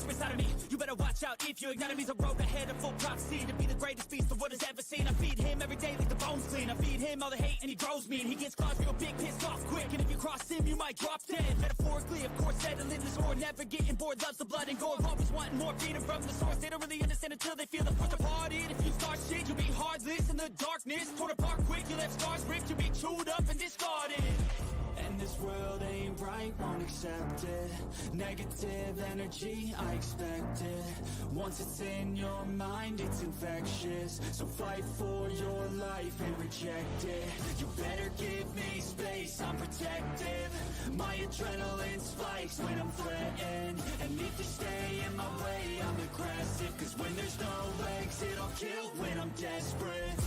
monster inside of me. You better watch out if you ignite me. The road ahead of full prophecy to be the greatest beast the world has ever seen. I feed him every day like the bones clean. I feed him all the hate and he grows me. And he gets claws real big, pissed off quick. And if you cross him, you might drop dead. Metaphorically, of course, settling the score. Never getting bored, loves the blood and gore. Always wanting more freedom from the source. They don't really understand until they feel the force departed. If you start shit, you'll be heartless in the darkness. Torn apart quick, you left scars ripped. You'll be chewed up and discarded. And this world ain't right, won't accept it. Negative energy, I expect it. Once it's in your mind, it's infectious. So fight for your life and reject it. You better give me space, I'm protective. My adrenaline spikes when I'm threatened. And if you stay in my way, I'm aggressive. Cause when there's no exit, I'll kill when I'm desperate.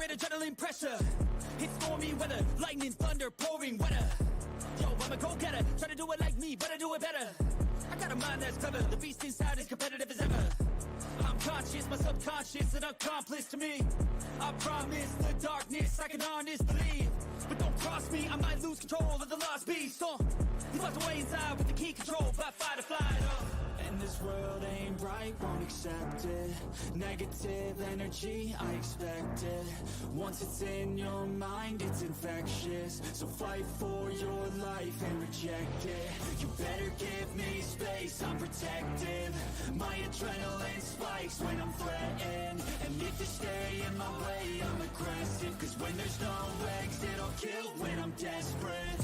Adrenaline pressure, it's stormy weather, lightning, thunder, pouring weather. Yo, I'm a go-getter, try to do it like me, but I do it better. I got a mind that's clever, the beast inside is competitive as ever. I'm conscious, my subconscious, an accomplice to me. I promise the darkness, I can harness, believe. But don't cross me, I might lose control of the lost beast. He's locked away inside with the key control by fight or flight. And this world ain't right, won't accept it. Negative energy, I expect it. Once it's in your mind, it's infectious. So fight for your life and reject it. You better give me space, I'm protective. My adrenaline spikes when I'm threatened. And if you stay in my way, I'm aggressive. Cause when there's no exit, I'll kill when I'm desperate.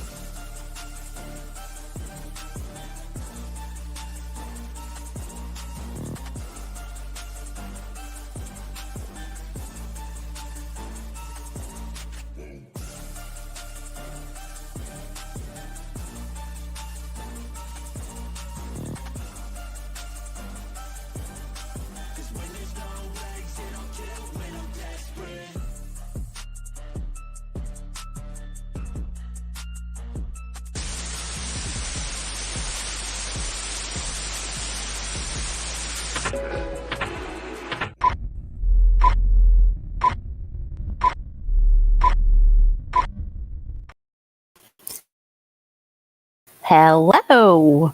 Hello.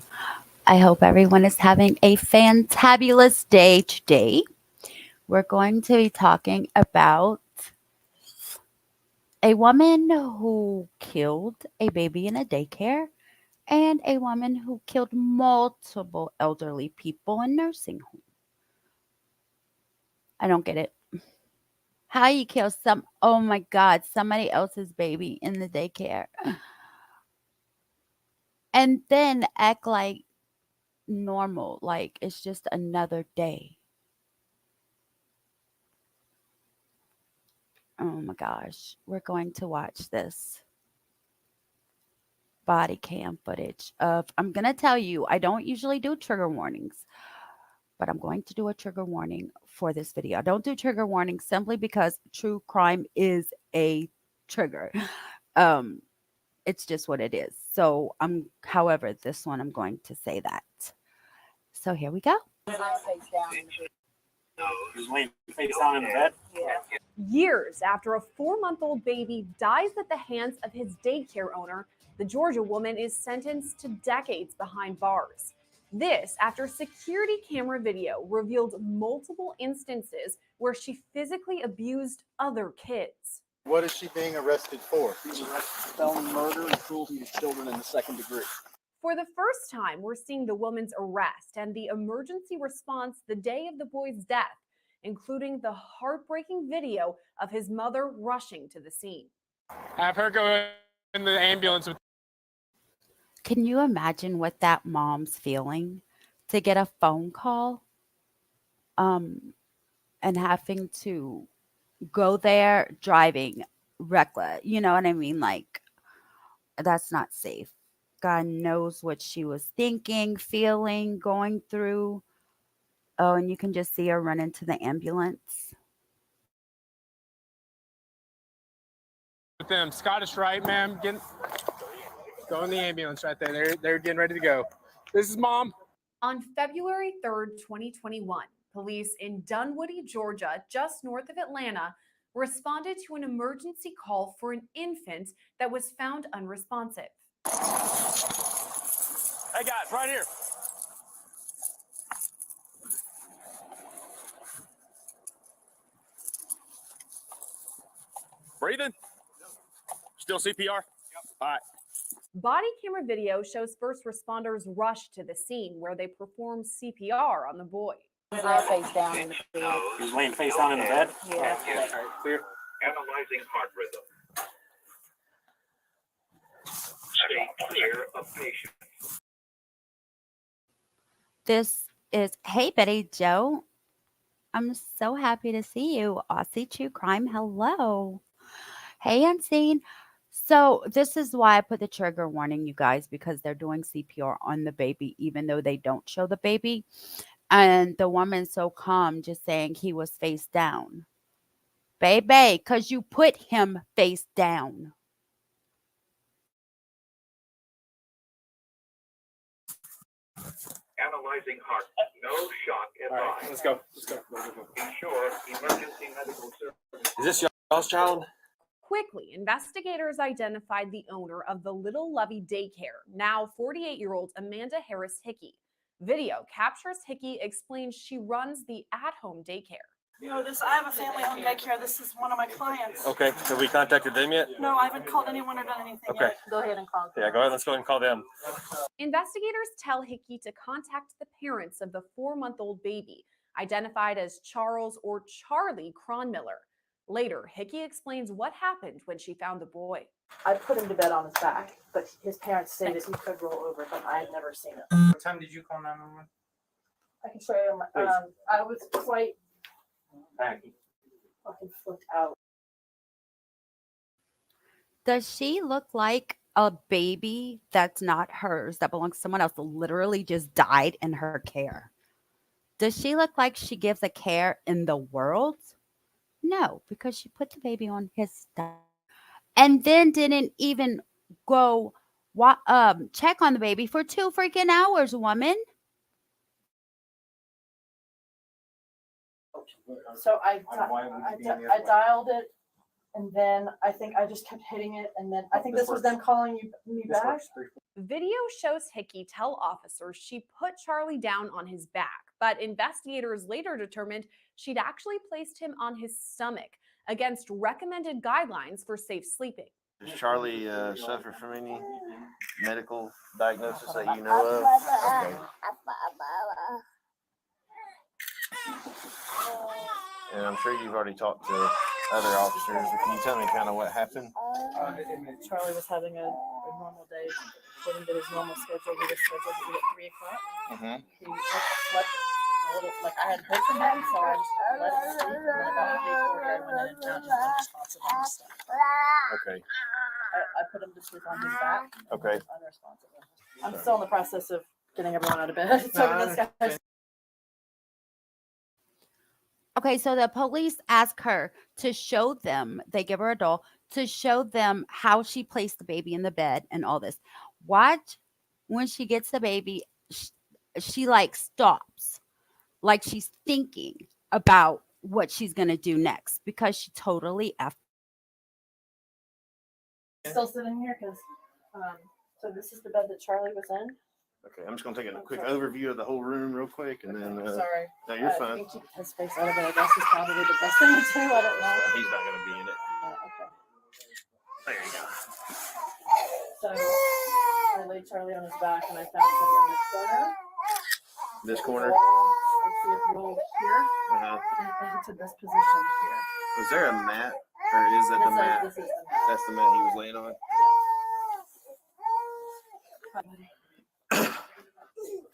I hope everyone is having a fantabulous day today. We're going to be talking about a woman who killed a baby in a daycare and a woman who killed multiple elderly people in nursing home. I don't get it. How you kill oh my God, somebody else's baby in the daycare and then act like normal, like it's just another day. Oh my gosh, we're going to watch this body cam footage of, I'm going to tell you, I don't usually do trigger warnings, but I'm going to do a trigger warning for this video. I don't do trigger warnings simply because true crime is a trigger. It's just what it is. So however, this one, I'm going to say that. So here we go. Just laying face down in the bed. Years after a 4-month-old baby dies at the hands of his daycare owner, the Georgia woman is sentenced to decades behind bars. This after security camera video revealed multiple instances where she physically abused other kids. What is she being arrested for? She's arrested for felony murder and cruelty to children in the second degree. For the first time, we're seeing the woman's arrest and the emergency response the day of the boy's death, including the heartbreaking video of his mother rushing to the scene. Have her go in the ambulance. Can you imagine what that mom's feeling to get a phone call and having to go there driving reckless? You know what I mean? Like, that's not safe. God knows what she was thinking, feeling, going through. Oh, and you can just see her run into the ambulance. With them Scottish Rite, ma'am, go in the ambulance right there. They're getting ready to go. This is Mom. On February 3rd, 2021, police in Dunwoody, Georgia, just north of Atlanta, responded to an emergency call for an infant that was found unresponsive. Hey guys, right here. Breathing? Still CPR? Yep. All right. Body camera video shows first responders rushed to the scene where they performed CPR on the boy. He was laying face down in the bed. He was laying face down in the bed? Yeah. All right, clear. Analyzing heart rhythm. Stay clear of patient. This is, hey, Betty Joe. I'm so happy to see you. Aussie True Crime, hello. Hey, Unseen. So this is why I put the trigger warning, you guys, because they're doing CPR on the baby, even though they don't show the baby. And the woman's so calm, just saying he was face down. Baby, because you put him face down. Analyzing heart. No shock All right, advised. let's go. Let's go. Ensure emergency medical service. Is this y'all's child? Quickly, investigators identified the owner of the Little Lovey Daycare, now 48-year-old Amanda Harris Hickey. Video captures Hickey explains she runs the at-home daycare. No, I have a family-owned daycare. This is one of my clients. Okay, have we contacted them yet? No, I haven't called anyone or done anything Okay. yet. Go ahead and call. Yeah, go ahead. Let's go ahead and call them. Investigators tell Hickey to contact the parents of the 4-month-old baby, identified as Charles or Charlie Cronmiller. Later, Hickey explains what happened when she found the boy. I put him to bed on his back, but his parents stated he could roll over, but I had never seen it. What time did you call 911? I can show you. I was quite Thank fucking flipped out. Does she look like a baby that's not hers, that belongs to someone else, that literally just died in her care? Does she look like she gives a care in the world? No, because she put the baby on his stuff and then didn't even go check on the baby for 2 freaking hours, woman. So I dialed it, and then I think I just kept hitting it, and then I think this was them calling me back. Video shows Hickey tell officers she put Charlie down on his back, but investigators later determined she'd actually placed him on his stomach against recommended guidelines for safe sleeping. Does Charlie suffer from any medical diagnosis that you know of? Okay. And I'm sure you've already talked to other officers. Can you tell me kind of what happened? Charlie was having a normal day, according to his normal schedule. He was scheduled to eat at 3 o'clock. Mm-hmm. He slept a little, like I had heard from him, so I just let him sleep. And then about 3 4 went in and found him unresponsive on his stomach. Okay. I put him to sleep on his back. Okay. Unresponsive. I'm still in the process of getting everyone out of bed. So this guy. Okay, so the police ask her to show them, they give her a doll, to show them how she placed the baby in the bed and all this. Watch when she gets the baby, she like stops, like she's thinking about what she's going to do next because she totally Still sitting here because, so this is the bed that Charlie was in. Okay, I'm just going to take a quick overview of the whole room real quick, and then... Sorry. No, you're I fine. think keep his face out of it, I guess, is probably the best thing to do. I don't know. He's not going to be in it. Okay. There you go. So I laid Charlie on his back, and I found him in the corner. This corner? I see it roll here, Uh-huh. and into this position here. Was there a mat? Or is that the mat? This is the mat. That's the mat he was laying on?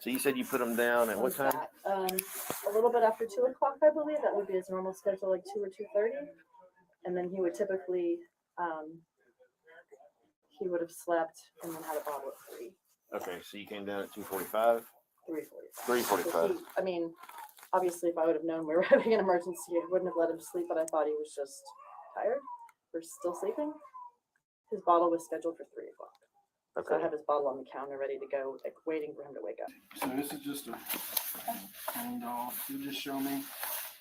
So you said you put him down at what time? A little bit after 2 o'clock, I believe. That would be his normal schedule, like 2 or 2:30. And then he would typically, he would have slept and then had a bottle at 3. Okay, so you came down at 2:45? 3:45. 3:45. I mean, obviously, if I would have known we were having an emergency, I wouldn't have let him sleep, but I thought he was just tired or still sleeping. His bottle was scheduled for 3 o'clock. So I Okay. have his bottle on the counter ready to go, like waiting for him to wake up. So this is just a hand off. You just show me,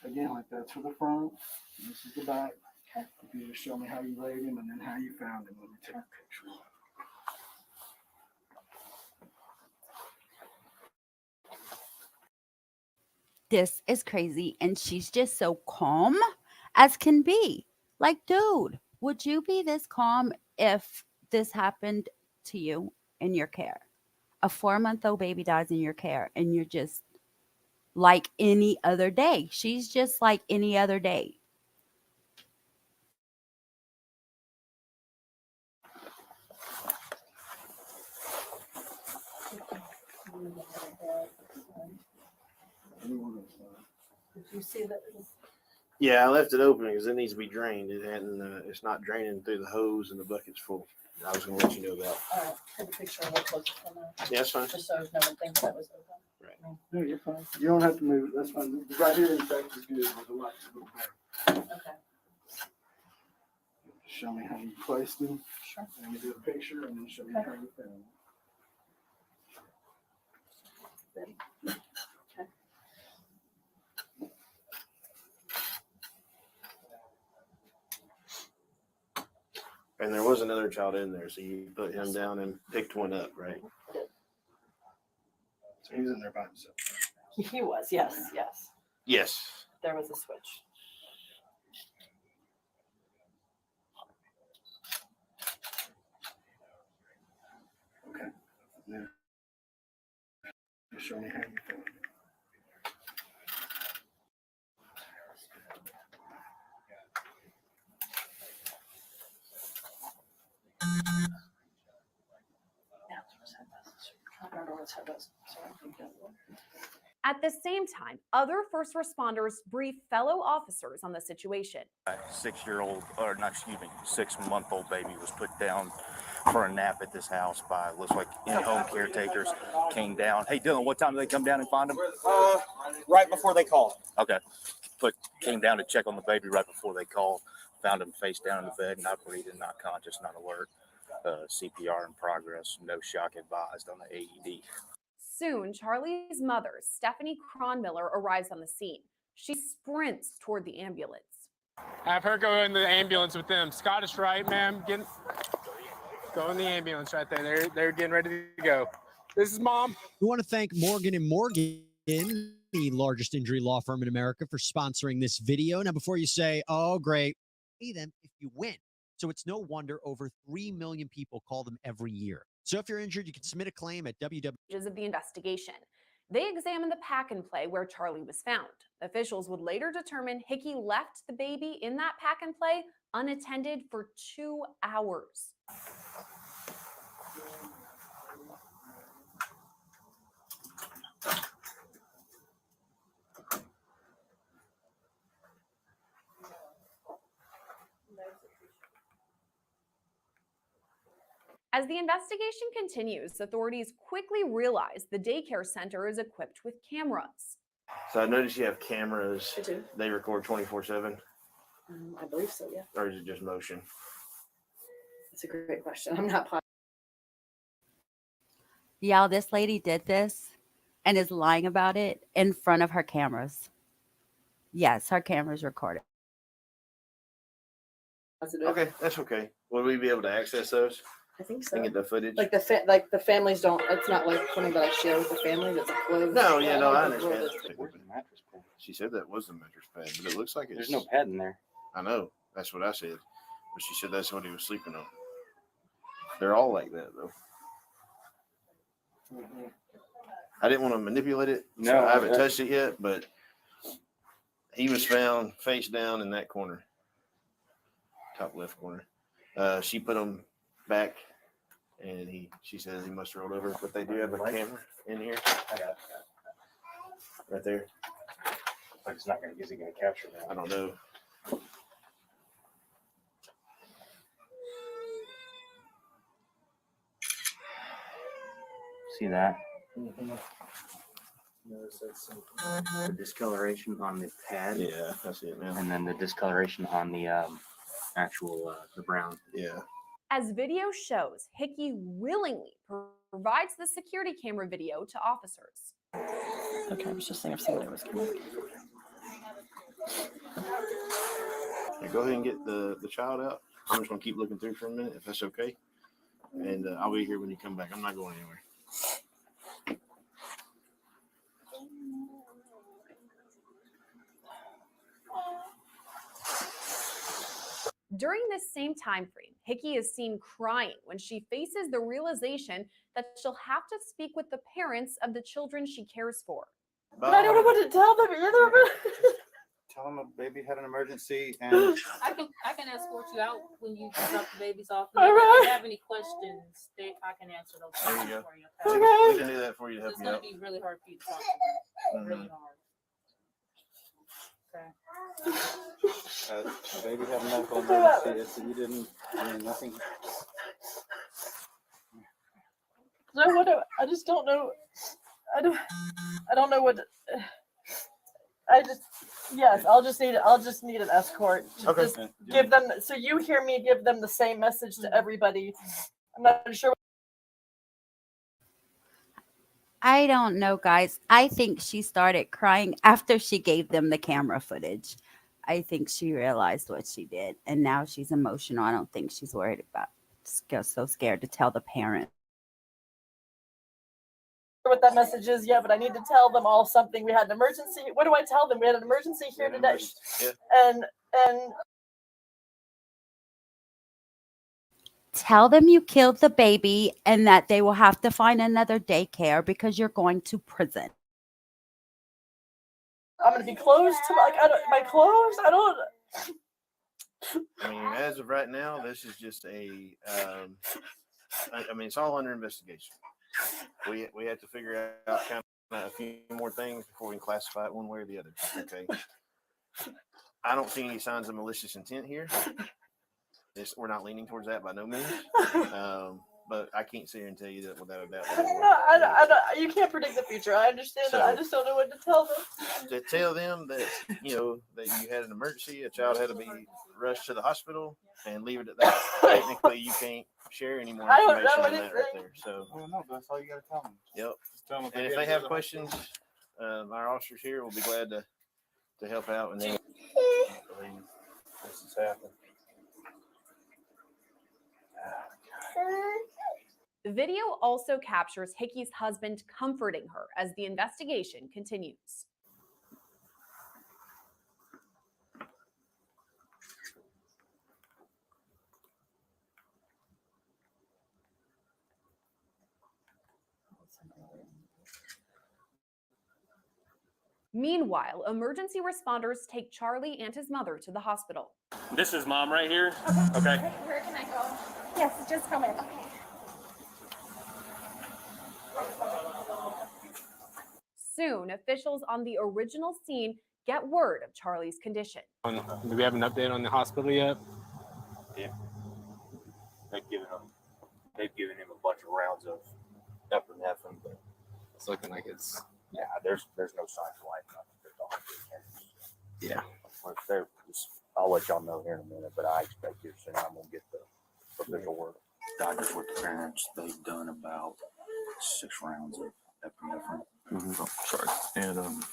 again, like that's for the front. This is the back. Okay. You just show me how you laid him and then how you found him. Let me take a picture. This is crazy. And she's just so calm as can be. Like, dude, would you be this calm if this happened to you in your care? A 4-month-old baby dies in your care, and you're just like any other day. She's just like any other day. Did you see that? Yeah, I left it open because it needs to be drained. It hadn't. It's not draining through the hose, and the bucket's full. I was going to let you know that. All right, take a picture of what's on there, Yeah, that's fine. just so no one thinks that was open. Right. No, you're fine. You don't have to move it. That's fine. Right here, in fact, is good. But the light's a little better. Okay, Show me how you placed him. sure. And do a picture and then show me Okay. how you found him. Ready? Okay. And there was another child in there, so you put him down and picked one up, right? So he's in there by himself. He was, yes, yes. Yes. There was a switch. Okay. Now, just show me how you found him. I don't remember what head was. Sorry, I think that one. At the same time, other first responders brief fellow officers on the situation. A 6-year-old, or not, excuse me, 6-month-old baby was put down for a nap at this house by, looks like in-home caretakers came down. Hey, Dylan, what time did they come down and find him? Right before they called. Okay. Came down to check on the baby right before they called. Found him face down in the bed, not breathing, not conscious, not alert. CPR in progress, no shock advised on the AED. Soon, Charlie's mother, Stephanie Cronmiller, arrives on the scene. She sprints toward the ambulance. Have her go in the ambulance with them. Scottish Rite, ma'am. Go in the ambulance right there. They're getting ready to go. This is Mom. We want to thank Morgan & Morgan, the largest injury law firm in America, for sponsoring this video. Now, before you say, oh, great, pay them if you win. So it's no wonder over 3 million people call them every year. So if you're injured, you can submit a claim at www. Of the investigation. They examined the pack and play where Charlie was found. Officials would later determine Hickey left the baby in that pack and play unattended for 2 hours. As the investigation continues, authorities quickly realize the daycare center is equipped with cameras. So I noticed you have cameras. I do. They record 24/7, I believe so, yeah. or is it just motion? That's a great question. I'm not positive. Y'all, this lady did this and is lying about it in front of her cameras. Yes, her cameras recorded. Okay, that's okay. Will we be able to access those I think so. and get the footage? Like the families don't. It's not like something that I share with the family. That's a closed. No, yeah, no, I understand. Where's the mattress pad? She said that was the mattress pad, but it looks like it's. There's no pad in there. I know. That's what I said. But she said that's what he was sleeping on. They're all like that, though. I didn't want to manipulate it. So No, I haven't touched it yet, but he was found face down in that corner, top left corner. She put him back, and she says he must have rolled over, but they do have a camera in here. I got it. Right there. But it's not going to. Is it going to capture that? I don't know. See that? The discoloration on the pad. Yeah, that's it, man. And then the discoloration on the actual the brown. Yeah. As video shows, Hickey willingly provides the security camera video to officers. Okay, I was just saying if somebody was coming. Yeah, go ahead and get the child out. I'm just gonna keep looking through for a minute, if that's okay. And I'll be here when you come back. I'm not going anywhere. During this same time frame, Hickey is seen crying when she faces the realization that she'll have to speak with the parents of the children she cares for. But I don't know what to tell them either. Tell them a baby had an emergency and I can escort you out when you drop the babies off. All If right. you have any questions, I can answer those There you questions go. for you. Okay. We can do that for you to help It's you gonna out. be really hard for you to talk to them. Really hard. Okay. the baby had a medical emergency. It's, you didn't, I mean, nothing. No, I just don't know. I don't know what. Yes, I'll just need an escort. Okay. Just give them. So you hear me give them the same message to everybody. I'm not sure. I don't know, guys. I think she started crying after she gave them the camera footage. I think she realized what she did, and now she's emotional. I don't think she's worried about, so scared to tell the parent. What that message is yet, but I need to tell them all something. We had an emergency. What do I tell them? We had an emergency here today, Yeah. and Tell them you killed the baby and that they will have to find another daycare because you're going to prison. I'm gonna be closed to my clothes. I don't. I mean, as of right now, this is just a. I mean, it's all under investigation. We have to figure out kind of a few more things before we can classify it one way or the other. Okay. I don't see any signs of malicious intent here. We're not leaning towards that by no means. But I can't sit here and tell you that without a doubt. You can't predict the future. I understand that. I just don't know what to tell them. To tell them that that you had an emergency, a child had to be rushed to the hospital, and leave it at that. Technically, you can't share any more information than that right there. So, Well, no, but that's all you got to tell them. yep. Just tell them And if they have questions, our officers here will be glad to help out. And then this has happened. The video also captures Hickey's husband comforting her as the investigation continues. Meanwhile, emergency responders take Charlie and his mother to the hospital. This is mom right here. Okay. Where can I go? Yes, just come in. Soon, officials on the original scene get word of Charlie's condition. Do we have an update on the hospital yet? Yeah. They've given him a bunch of rounds of epinephrine, but It's looking like it's. yeah, there's no signs of life. Yeah. I'll let y'all know here in a minute, but I expect here soon I'm gonna get the official word. Doctors with the parents, they've done about 6 rounds of epinephrine. Oh, sorry. And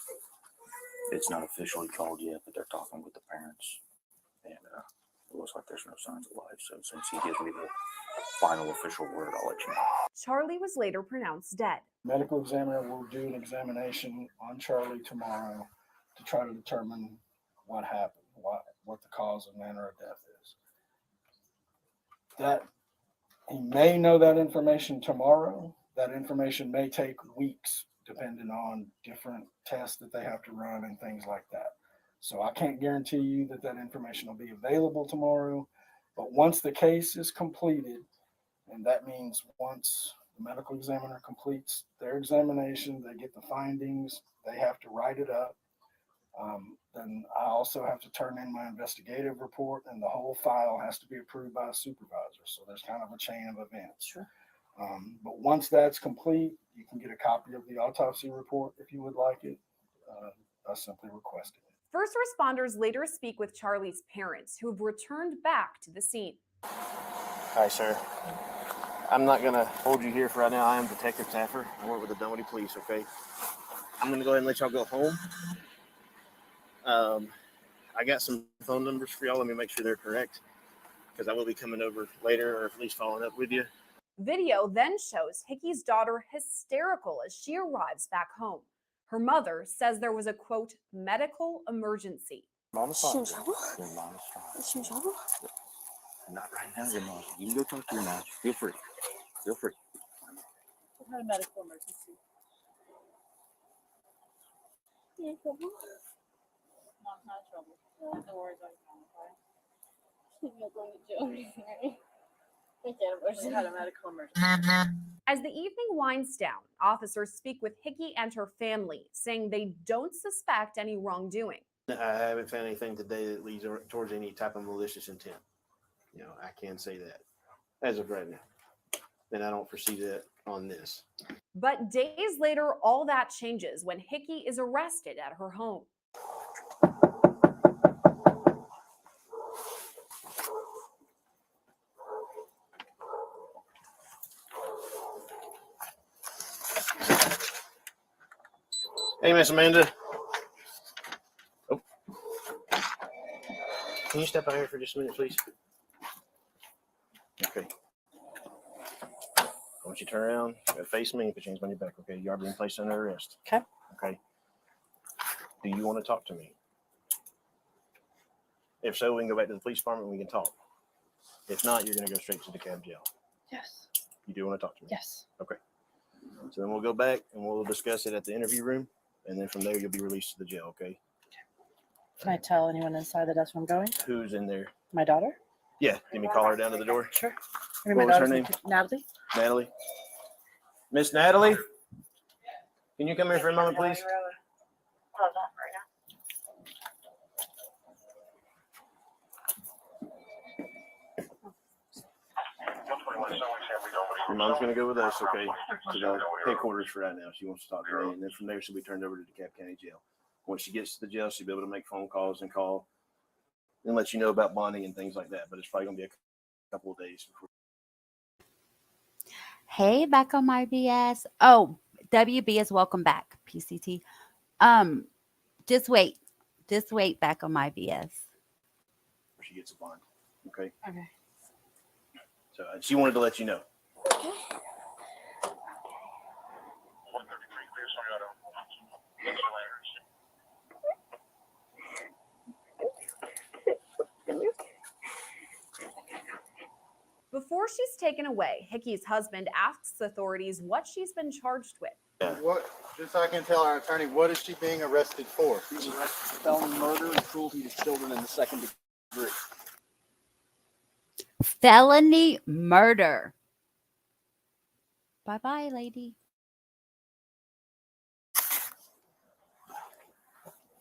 it's not officially called yet, but they're talking with the parents. And it looks like there's no signs of life. So since he gives me the final official word, I'll let you know. Charlie was later pronounced dead. Medical examiner will do an examination on Charlie tomorrow to try to determine what happened, what the cause and manner of death is. That he may know that information tomorrow. That information may take weeks, depending on different tests that they have to run and things like that. So I can't guarantee you that information will be available tomorrow. But once the case is completed, and that means once the medical examiner completes their examination, they get the findings, they have to write it up. Then I also have to turn in my investigative report, and the whole file has to be approved by a supervisor. So there's kind of a chain of events. Sure. But once that's complete, you can get a copy of the autopsy report if you would like it. I simply request it. First responders later speak with Charlie's parents, who have returned back to the scene. Hi, sir. I'm not going to hold you here for right now. I am Detective Taffer. I work with the Dunwoody Police, okay? I'm going to go ahead and let y'all go home. I got some phone numbers for y'all. Let me make sure they're correct, because I will be coming over later, or at least following up with you. Video then shows Hickey's daughter hysterical as she arrives back home. Her mother says there was a, quote, medical emergency. Mama's fine. Your mama's fine. Is she in trouble? Not right now, your mom. You can go talk to your mom. Feel free. Feel free. What kind of medical emergency? You in trouble? Mom's not in trouble. No worries about your mom, okay? She's not going to jail or anything, right? I can't She had a medical emergency. As the evening winds down, officers speak with Hickey and her family, saying they don't suspect any wrongdoing. I haven't found anything today that leads towards any type of malicious intent. You know, I can say that as of right now. And I don't foresee that on this. But days later, all that changes when Hickey is arrested at her home. Hey, Miss Amanda. Oh. Can you step out here for just a minute, please? Okay. I want you to turn around, face me, and put your hands on your back, okay? You are being placed under arrest. Okay. Okay. Do you want to talk to me? If so, we can go back to the police department and we can talk. If not, you're going to go straight to the cab jail. Yes. You do want to talk to me? Yes. Okay. So then we'll go back and we'll discuss it at the interview room. And then from there, you'll be released to the jail, okay? Can I tell anyone inside that that's where I'm going? Who's in there? My daughter? Yeah. Can you call her down to the door? Sure. What was her name? Natalie. Natalie. Miss Natalie? Can you come here for a moment, please? Your mom's going to go with us, okay, to the headquarters for right now. She wants to talk to me, and then from there she'll be turned over to DeKalb County Jail. Once she gets to the jail, she'll be able to make phone calls and call and let you know about bonding and things like that. But it's probably going to be a couple of days before. Hey, back on my BS. Oh, WB is welcome back. PCT. Just wait. Just wait back on my BS. She gets a bond, okay? Okay. So she wanted to let you know. Okay. Before she's taken away, Hickey's husband asks authorities what she's been charged with. What, just so I can tell our attorney, what is she being arrested for? She's arrested for felony murder and cruelty to children in the second degree. Felony murder. Bye-bye, lady.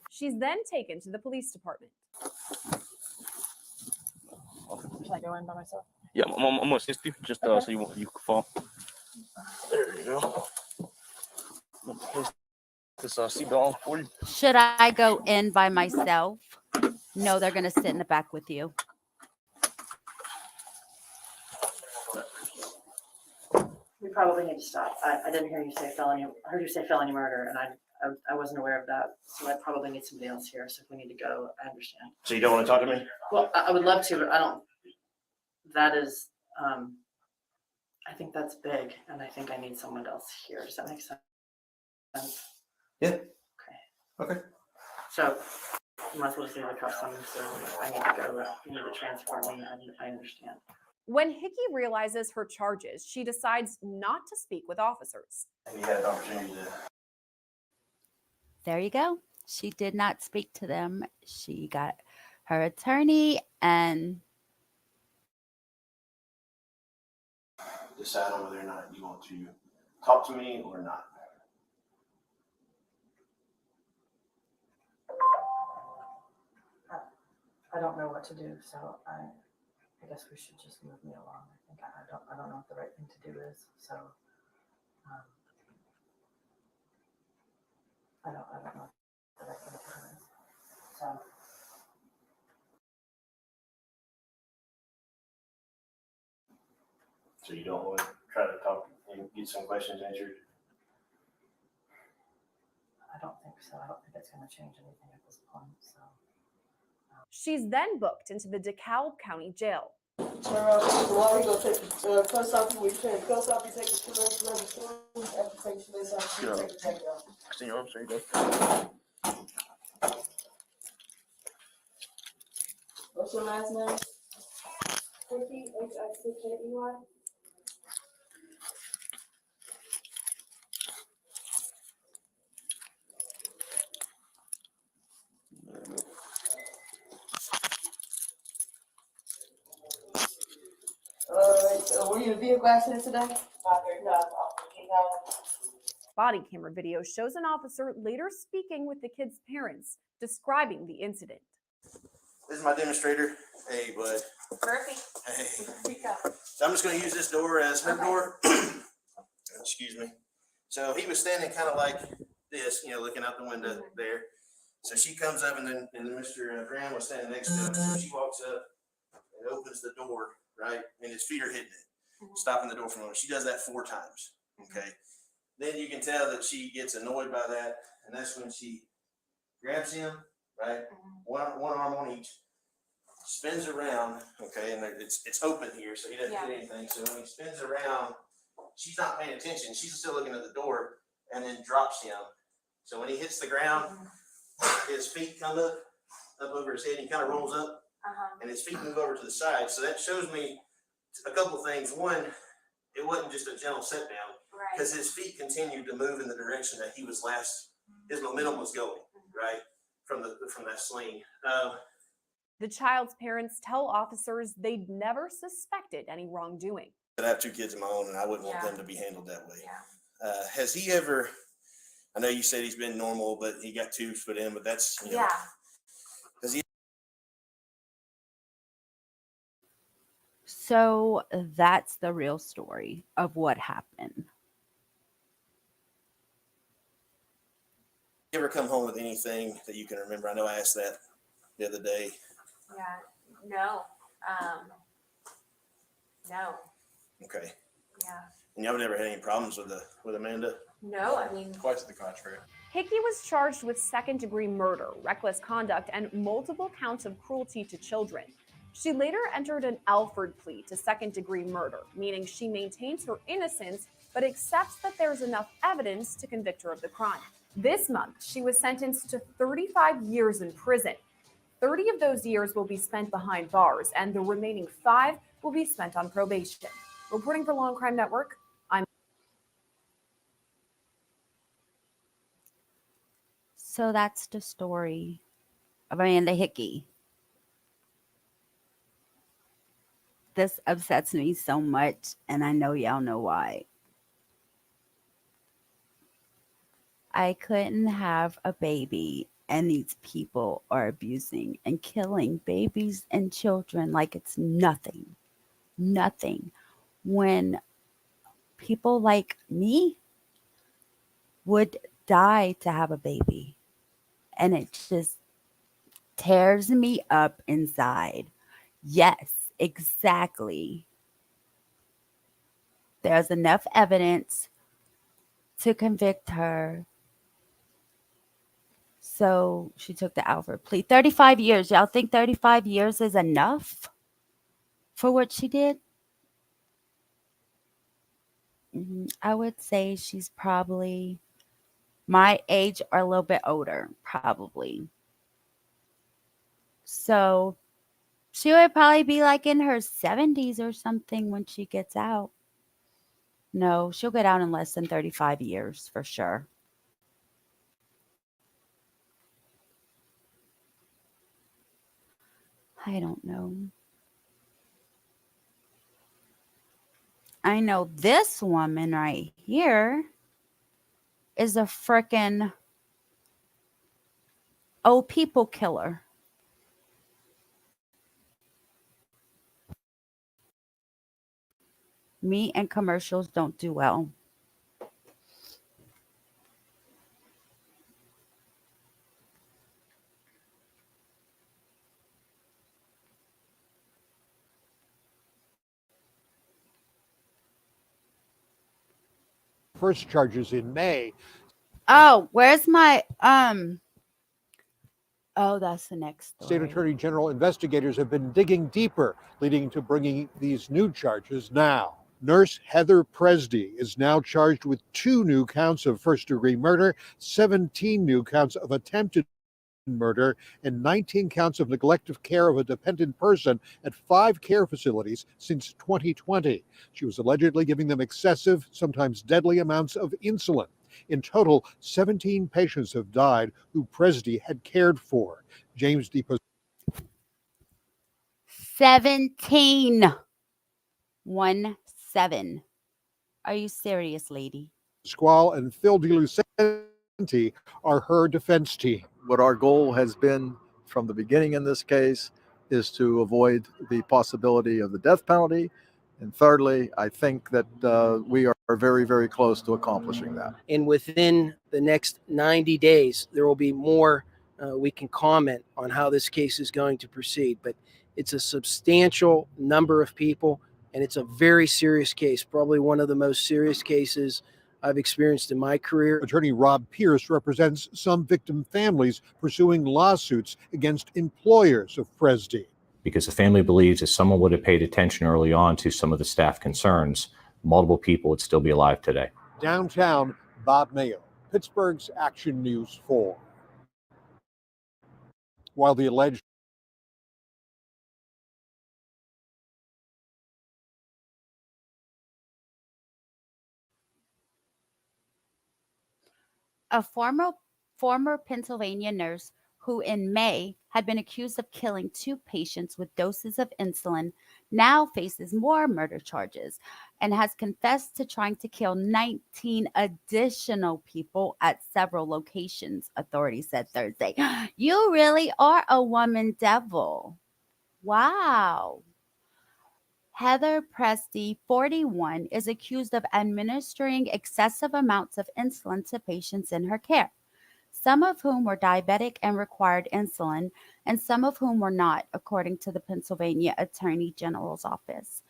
She's then taken to the police department. Can I go in by myself? Yeah, I'm gonna assist you just Okay. so you can fall. There you go. This seatbelt for you. Should I go in by myself? No, they're going to sit in the back with you. We probably need to stop. I didn't hear you say felony. I heard you say felony murder, and I wasn't aware of that. So I probably need somebody else here. So if we need to go, I understand. So you don't want to talk to me? Well, I would love to, but I don't. That is, I think that's big, and I think I need someone else here. Does that make sense? Yeah. Okay. Okay. So you might as well just leave the cuffs on me. So I need to go. You need to transport me. I understand. When Hickey realizes her charges, she decides not to speak with officers. You had an opportunity to. There you go. She did not speak to them. She got her attorney and decide on whether or not you want to talk to me or not. I don't know what to do, so I guess we should just move me along. I think I don't know what the right thing to do is. So I don't know what the right thing to do is. So So you don't want to try to talk and get some questions answered? I don't think so. I don't think it's going to change anything at this point. So She's then booked into the DeKalb County Jail. Why we go take the post office? We take post office, take the shoelace, after take the shoelace off, take the tag off. See your arm, there you go. What's your last name? Hickey, Hickey. Were you in vehicle accident today? No. Body camera video shows an officer later speaking with the kid's parents, describing the incident. This is my demonstrator. Hey, bud. Perfect. Hey. Pick up. So I'm just going to use this door as her door. Excuse me. So he was standing kind of like this, looking out the window there. So she comes up, and then Mr. Graham was standing next to him. So she walks up and opens the door, right? And his feet are hitting it, stopping the door from him. She does that 4 times. Okay. Then you can tell that she gets annoyed by that, and that's when she grabs him, right? One arm on each, spins around, okay, and it's open here, so he doesn't get anything. So when he spins around, she's not paying attention. She's still looking at the door, and then drops him. So when he hits the ground, his feet come up over his head. And he kind of rolls up, and his feet move over to the side. So that shows me a couple of things. One, it wasn't just a gentle sit down, because his feet continued to move in the direction that he was his momentum was going, right, from that sling. The child's parents tell officers they'd never suspected any wrongdoing. I have 2 kids of my own, and I wouldn't want them to be handled that way. Has he ever, I know you said he's been normal, but he got tubes put in, but that's, has he? So that's the real story of what happened. You ever come home with anything that you can remember? I know I asked that the other day. No. No. Okay. Yeah. And y'all never had any problems with Amanda? No, I mean. Quite to the contrary. Hickey was charged with second-degree murder, reckless conduct, and multiple counts of cruelty to children. She later entered an Alford plea to second-degree murder, meaning she maintains her innocence but accepts that there's enough evidence to convict her of the crime. This month, she was sentenced to 35 years in prison. 30 of those years will be spent behind bars, and the remaining 5 will be spent on probation. Reporting for Law and Crime Network, I'm. So that's the story of Amanda Hickey. This upsets me so much, and I know y'all know why. I couldn't have a baby, and these people are abusing and killing babies and children like it's nothing. Nothing. When people like me would die to have a baby, and it just tears me up inside. Yes, exactly. There's enough evidence to convict her. So she took the Alford plea. 35 years. Y'all think 35 years is enough for what she did? I would say she's probably my age or a little bit older, probably. So she would probably be like in her 70s or something when she gets out. No, she'll get out in less than 35 years for sure. I don't know. I know this woman right here is a frickin' old people killer. Me and commercials don't do well. First charges in May. Oh, where's my oh, that's the next State story. Attorney General investigators have been digging deeper, leading to bringing these new charges now. Nurse Heather Presdy is now charged with 2 new counts of first-degree murder, 17 new counts of attempted murder, and 19 counts of neglect of care of a dependent person at 5 care facilities since 2020. She was allegedly giving them excessive, sometimes deadly amounts of insulin. In total, 17 patients have died who Presdy had cared for. James D. 17. 1-7. Are you serious, lady? Pasquale and Phil DeLucenti are her defense team. What our goal has been from the beginning in this case is to avoid the possibility of the death penalty. And thirdly, I think that we are very, very close to accomplishing that. And within the next 90 days, there will be more we can comment on how this case is going to proceed. But it's a substantial number of people, and it's a very serious case, probably one of the most serious cases I've experienced in my career. Attorney Rob Pierce represents some victim families pursuing lawsuits against employers of Presdy. Because the family believes if someone would have paid attention early on to some of the staff concerns, multiple people would still be alive today. Downtown, Bob Mayo, Pittsburgh's Action News 4. While the alleged A former Pennsylvania nurse who in May had been accused of killing 2 patients with doses of insulin now faces more murder charges and has confessed to trying to kill 19 additional people at several locations, authorities said Thursday. You really are a woman devil. Wow. Heather Presty, 41, is accused of administering excessive amounts of insulin to patients in her care, some of whom were diabetic and required insulin, and some of whom were not, according to the Pennsylvania Attorney General's office.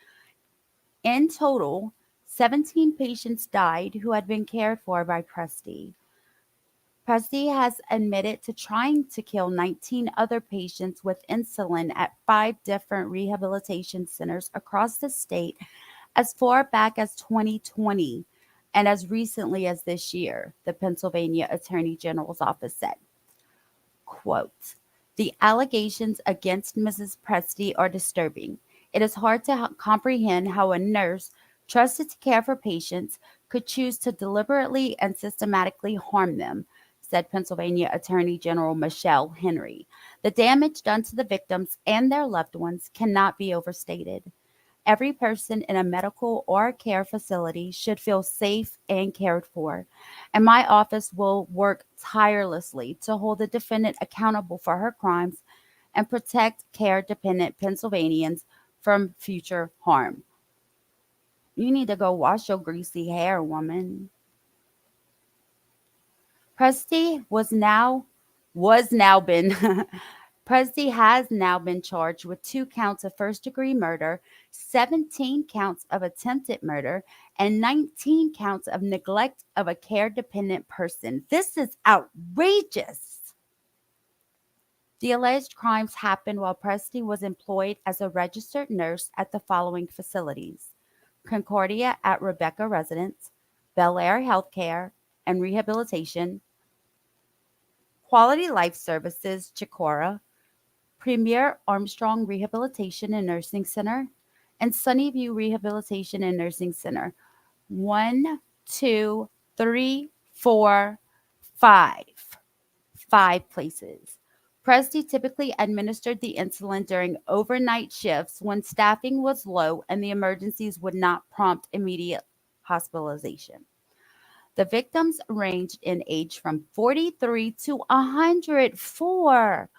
In total, 17 patients died who had been cared for by Presty. Presty has admitted to trying to kill 19 other patients with insulin at 5 different rehabilitation centers across the state as far back as 2020 and as recently as this year, the Pennsylvania Attorney General's office said. Quote, the allegations against Mrs. Presty are disturbing. It is hard to comprehend how a nurse trusted to care for patients could choose to deliberately and systematically harm them, said Pennsylvania Attorney General Michelle Henry. The damage done to the victims and their loved ones cannot be overstated. Every person in a medical or care facility should feel safe and cared for, and my office will work tirelessly to hold the defendant accountable for her crimes and protect care-dependent Pennsylvanians from future harm. You need to go wash your greasy hair, woman. Presty has now been charged with 2 counts of first-degree murder, 17 counts of attempted murder, and 19 counts of neglect of a care-dependent person. This is outrageous. The alleged crimes happened while Presty was employed as a registered nurse at the following facilities: Concordia at Rebecca Residence, Bel Air Healthcare and Rehabilitation, Quality Life Services, Chicora, Premier Armstrong Rehabilitation and Nursing Center, and Sunnyview Rehabilitation and Nursing Center. 1, 2, 3, 4, 5. 5 places. Presty typically administered the insulin during overnight shifts when staffing was low and the emergencies would not prompt immediate hospitalization. The victims ranged in age from 43 to 104.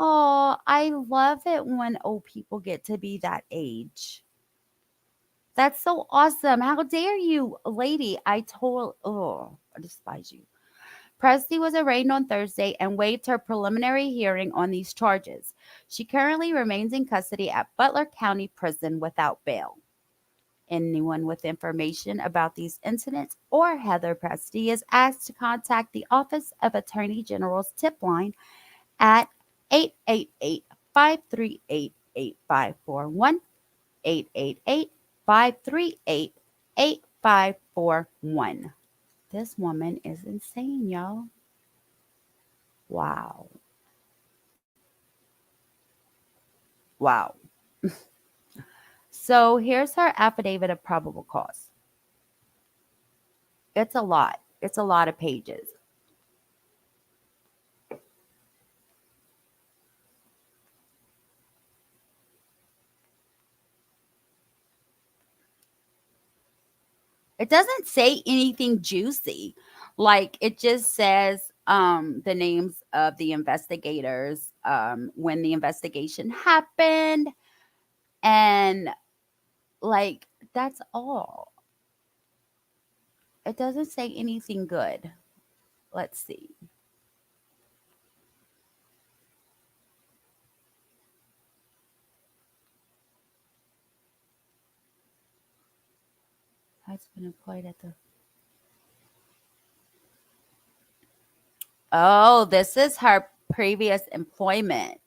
Oh, I love it when old people get to be that age. That's so awesome. How dare you, lady? I despise you. Presti was arraigned on Thursday and waived her preliminary hearing on these charges. She currently remains in custody at Butler County Prison without bail. Anyone with information about these incidents or Heather Presti is asked to contact the Office of Attorney General's tip line at 888-538-8541, 888-538-8541. This woman is insane, y'all. Wow. Wow. So here's her affidavit of probable cause. It's a lot. It's a lot of pages. It doesn't say anything juicy. Like it just says the names of the investigators, when the investigation happened, and like that's all. It doesn't say anything good. Let's see. Has been employed at the. Oh, this is her previous employment.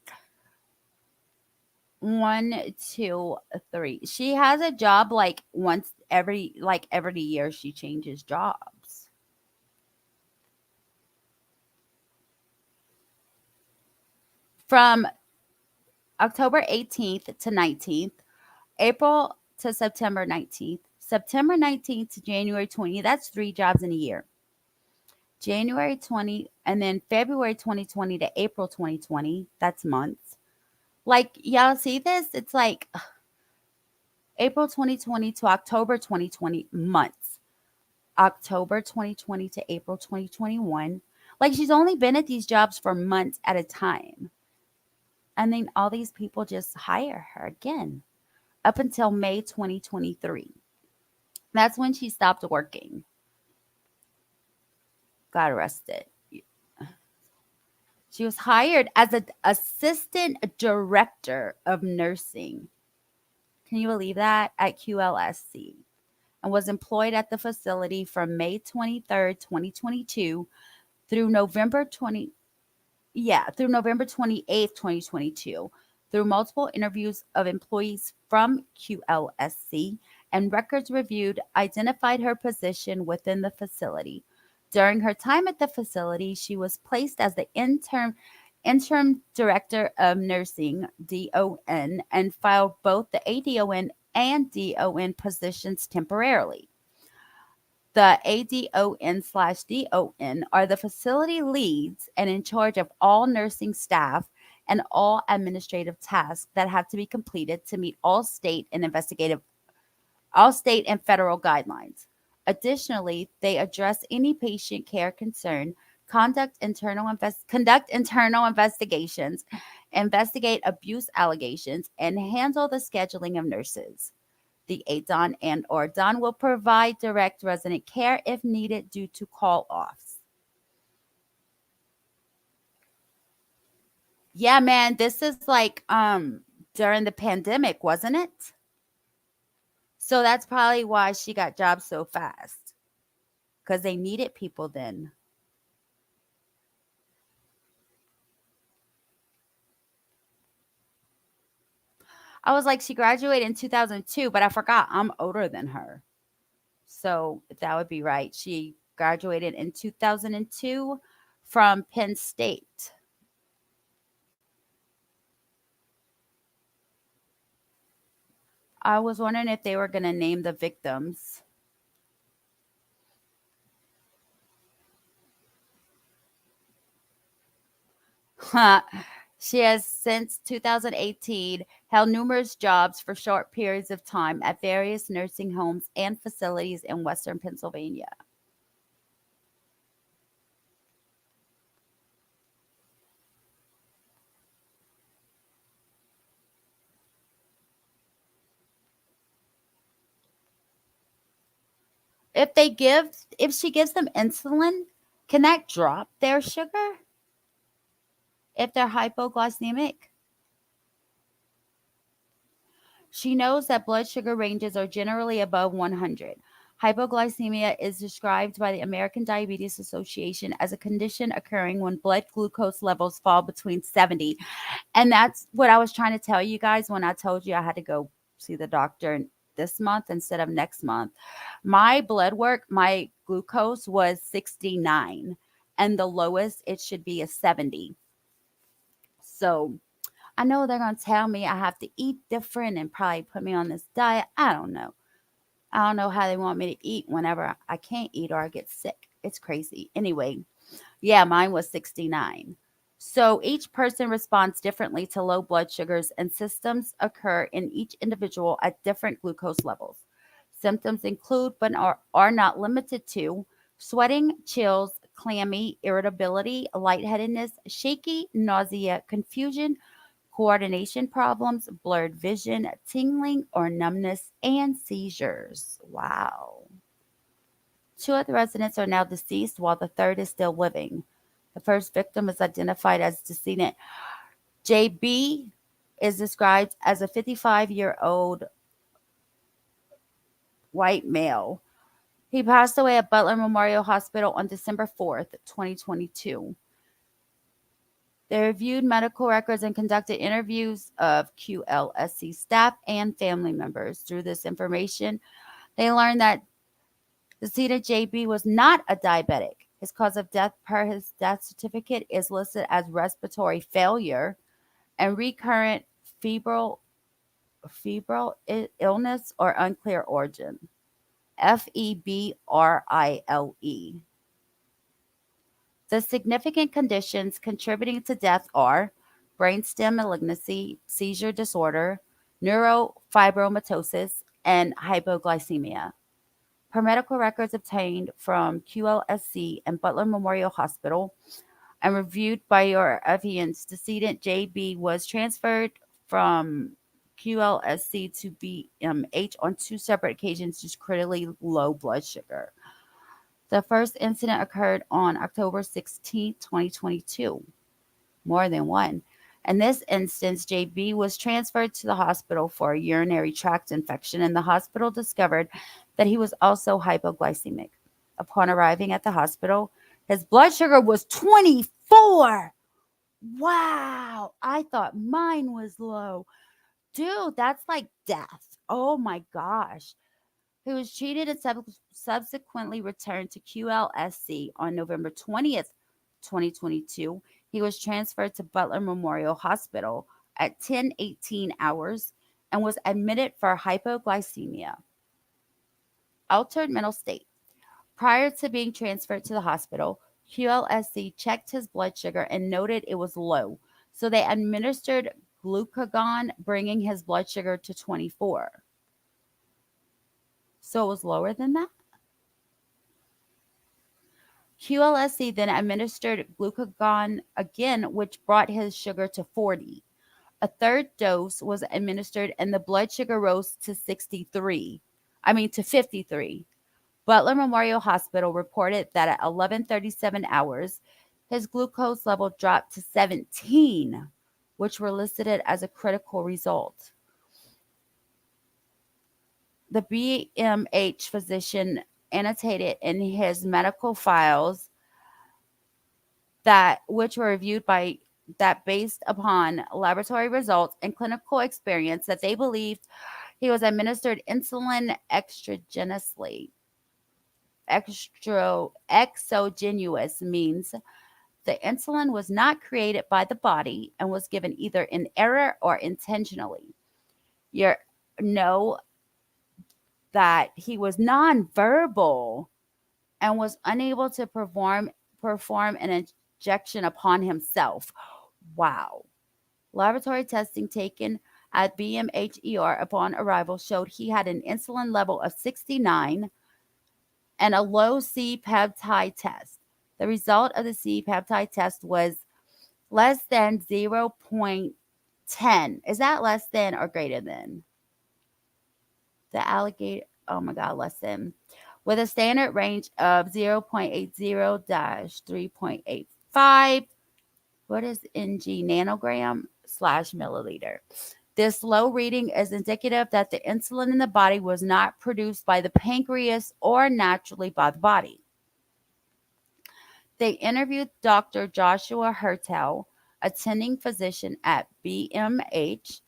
1, 2, 3. She has a job like once every year she changes jobs. From October 18th to 19th, April to September 19th, September 19th to January 20th. That's 3 jobs in a year. January 20, and then February 2020 to April 2020. That's months. Like, y'all see this? It's like April 2020 to October 2020, months. October 2020 to April 2021. Like, she's only been at these jobs for months at a time. And then all these people just hire her again up until May 2023. That's when she stopped working. Got arrested. She was hired as an assistant director of nursing. Can you believe that? At QLSC. And was employed at the facility from May 23rd, 2022 through November 28th, 2022, through multiple interviews of employees from QLSC and records reviewed identified her position within the facility. During her time at the facility, she was placed as the interim director of nursing, DON, and filed both the ADON and DON positions temporarily. The ADON/DON are the facility leads and in charge of all nursing staff and all administrative tasks that have to be completed to meet all state and federal guidelines. Additionally, they address any patient care concern, conduct internal investigations, investigate abuse allegations, and handle the scheduling of nurses. The ADON and/or DON will provide direct resident care if needed due to call-offs. Yeah, man, this is like during the pandemic, wasn't it? So that's probably why she got jobs so fast, because they needed people then. I was like, she graduated in 2002, but I forgot I'm older than her. So that would be right. She graduated in 2002 from Penn State. I was wondering if they were going to name the victims. She has since 2018 held numerous jobs for short periods of time at various nursing homes and facilities in Western Pennsylvania. if she gives them insulin, can that drop their sugar if they're hypoglycemic? She knows that blood sugar ranges are generally above 100. Hypoglycemia is described by the American Diabetes Association as a condition occurring when blood glucose levels fall between 70. And that's what I was trying to tell you guys when I told you I had to go see the doctor this month instead of next month. My blood work, my glucose was 69, and the lowest it should be is 70. So I know they're going to tell me I have to eat different and probably put me on this diet. I don't know. I don't know how they want me to eat whenever I can't eat or I get sick. It's crazy. Anyway, yeah, mine was 69. So each person responds differently to low blood sugars, and symptoms occur in each individual at different glucose levels. Symptoms include, but are not limited to, sweating, chills, clammy, irritability, lightheadedness, shaky, nausea, confusion, coordination problems, blurred vision, tingling or numbness, and seizures. Wow. 2 of the residents are now deceased, while the third is still living. The first victim is identified as decedent JB, is described as a 55-year-old white male. He passed away at Butler Memorial Hospital on December 4th, 2022. They reviewed medical records and conducted interviews of QLSC staff and family members. Through this information, they learned that decedent JB was not a diabetic. His cause of death per his death certificate is listed as respiratory failure and recurrent febrile illness or unclear origin. FEBRILE. The significant conditions contributing to death are brainstem malignancy, seizure disorder, neurofibromatosis, and hypoglycemia. Per medical records obtained from QLSC and Butler Memorial Hospital and reviewed by your evidence, decedent JB was transferred from QLSC to BMH on 2 separate occasions due to critically low blood sugar. The first incident occurred on October 16, 2022. More than one. In this instance, JB was transferred to the hospital for a urinary tract infection, and the hospital discovered that he was also hypoglycemic. Upon arriving at the hospital, his blood sugar was 24. Wow. I thought mine was low. Dude, that's like death. Oh my gosh. He was treated and subsequently returned to QLSC on November 20th, 2022. He was transferred to Butler Memorial Hospital at 10:18 hours and was admitted for hypoglycemia. Altered mental state. Prior to being transferred to the hospital, QLSC checked his blood sugar and noted it was low, so they administered glucagon, bringing his blood sugar to 24. So it was lower than that? QLSC then administered glucagon again, which brought his sugar to 40. A third dose was administered and the blood sugar rose to 53. Butler Memorial Hospital reported that at 11:37 hours, his glucose level dropped to 17, which were listed as a critical result. The BMH physician annotated in his medical files which were reviewed by that based upon laboratory results and clinical experience that they believed he was administered insulin exogenously. Exogenous means the insulin was not created by the body and was given either in error or intentionally. You know that he was nonverbal and was unable to perform an injection upon himself. Wow. Laboratory testing taken at BMHER upon arrival showed he had an insulin level of 69 and a low C-peptide test. The result of the C-peptide test was less than 0.10. Is that less than or greater than? The alligator, oh my God, less than. with a standard range of 0.80-3.85. What is ng? Nanogram / milliliter. This low reading is indicative that the insulin in the body was not produced by the pancreas or naturally by the body. They interviewed Dr. Joshua Hertel, attending physician at BMH.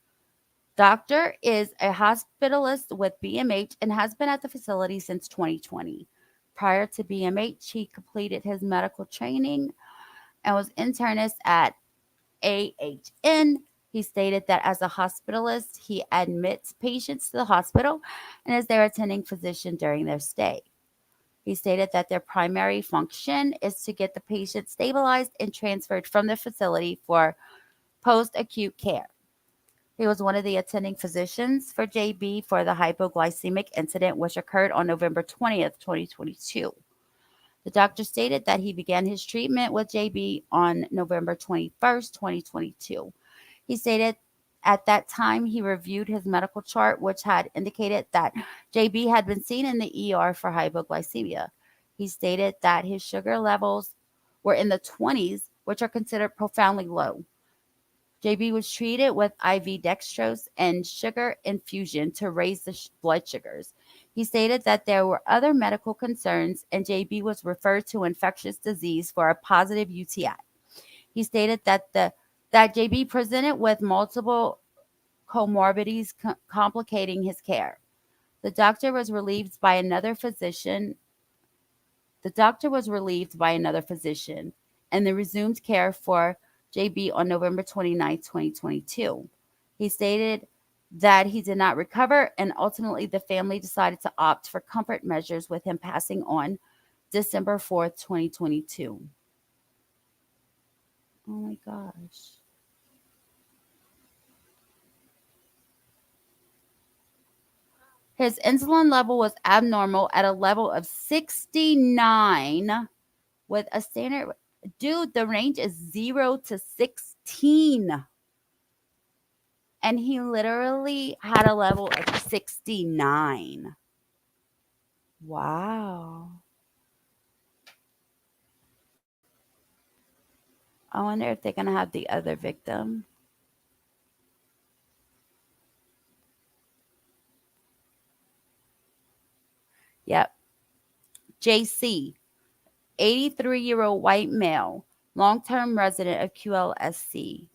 Doctor is a hospitalist with BMH and has been at the facility since 2020. Prior to BMH, he completed his medical training and was internist at AHN. He stated that as a hospitalist, he admits patients to the hospital and is their attending physician during their stay. He stated that their primary function is to get the patient stabilized and transferred from the facility for post-acute care. He was one of the attending physicians for JB for the hypoglycemic incident, which occurred on November 20th, 2022. The doctor stated that he began his treatment with JB on November 21st, 2022. He stated at that time he reviewed his medical chart, which had indicated that JB had been seen in the ER for hypoglycemia. He stated that his sugar levels were in the 20s, which are considered profoundly low. JB was treated with IV dextrose and sugar infusion to raise the blood sugars. He stated that there were other medical concerns and JB was referred to infectious disease for a positive UTI. He stated that JB presented with multiple comorbidities complicating his care. The doctor was relieved by another physician and they resumed care for JB on November 29, 2022. He stated that he did not recover, and ultimately the family decided to opt for comfort measures with him passing on December 4th, 2022. Oh my gosh. His insulin level was abnormal at a level of 69 with a standard. Dude, the range is 0 to 16. And he literally had a level of 69. Wow. I wonder if they're going to have the other victim. Yep. JC, 83-year-old white male, long-term resident of QLSC.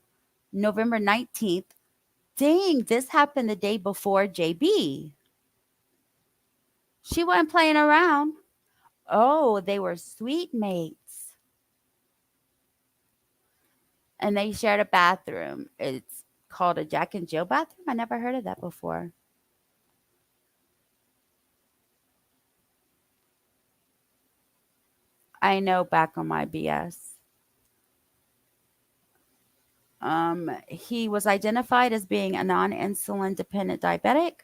November 19th. Dang, this happened the day before JB. She wasn't playing around. Oh, they were sweet mates. And they shared a bathroom. It's called a Jack and Jill bathroom. I never heard of that before. I know, back on my BS. He was identified as being a non-insulin dependent diabetic.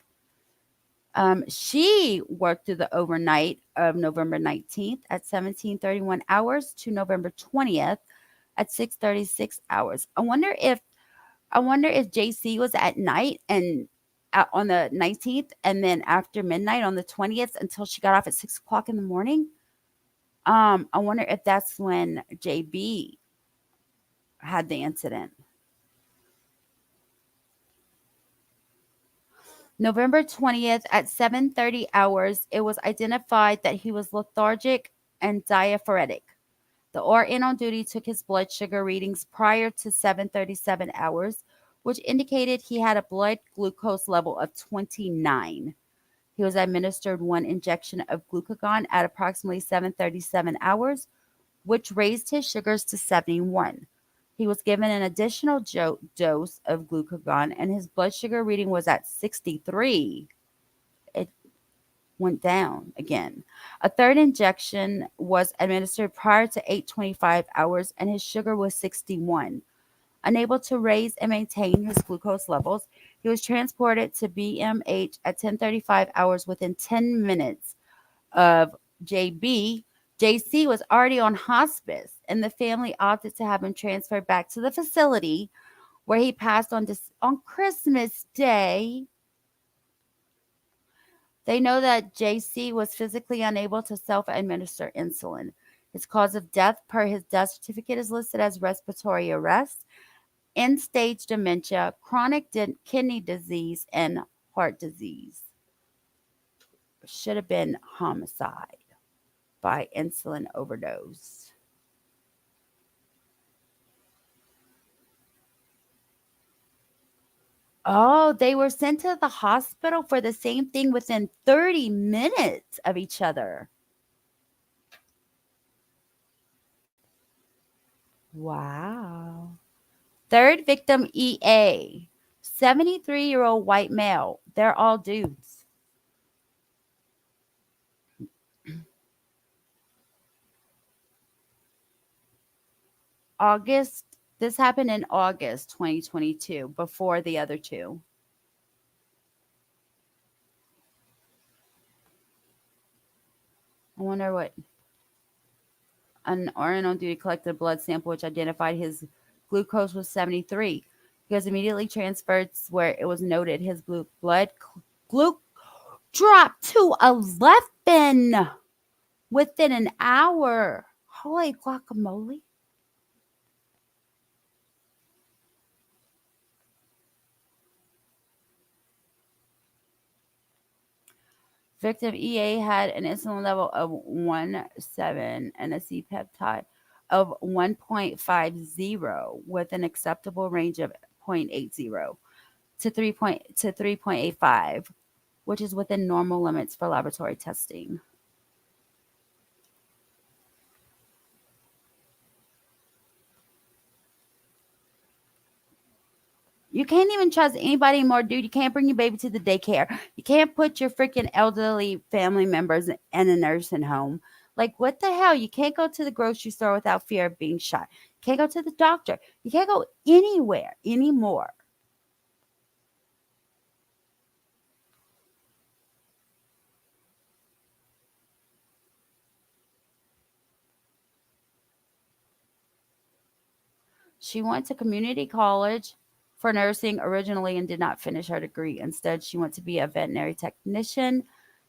She worked through the overnight of November 19th at 17:31 hours to November 20th at 6:36 hours. I wonder if JC was at night and on the 19th, and then after midnight on the 20th until she got off at 6 o'clock in the morning. I wonder if that's when JB had the incident. November 20th at 7:30 hours, it was identified that he was lethargic and diaphoretic. The RN on duty took his blood sugar readings prior to 7:37 hours, which indicated he had a blood glucose level of 29. He was administered 1 injection of glucagon at approximately 7:37 hours, which raised his sugars to 71. He was given an additional dose of glucagon, and his blood sugar reading was at 63. It went down again. A 3rd injection was administered prior to 8:25 hours, and his sugar was 61. Unable to raise and maintain his glucose levels, he was transported to BMH at 10:35 hours. Within 10 minutes of JB, JC was already on hospice, and the family opted to have him transferred back to the facility where he passed on Christmas Day. They know that JC was physically unable to self-administer insulin. His cause of death per his death certificate is listed as respiratory arrest, end-stage dementia, chronic kidney disease, and heart disease. Should have been homicide by insulin overdose. Oh, they were sent to the hospital for the same thing within 30 minutes of each other. Wow. Third victim, EA, 73-year-old white male. They're all dudes. This happened in August 2022, before the other two. I wonder what. An RN on duty collected a blood sample which identified his glucose was 73. He was immediately transferred where it was noted his blood glucose dropped to 11 within an hour. Holy guacamole. Victim EA had an insulin level of 1.7 and a C-peptide of 1.50 with an acceptable range of 0.80 to 3.85, which is within normal limits for laboratory testing. You can't even trust anybody anymore, dude. You can't bring your baby to the daycare. You can't put your freaking elderly family members in a nursing home. Like, what the hell? You can't go to the grocery store without fear of being shot. You can't go to the doctor. You can't go anywhere anymore. She went to community college for nursing originally and did not finish her degree. Instead, she went to be a veterinary technician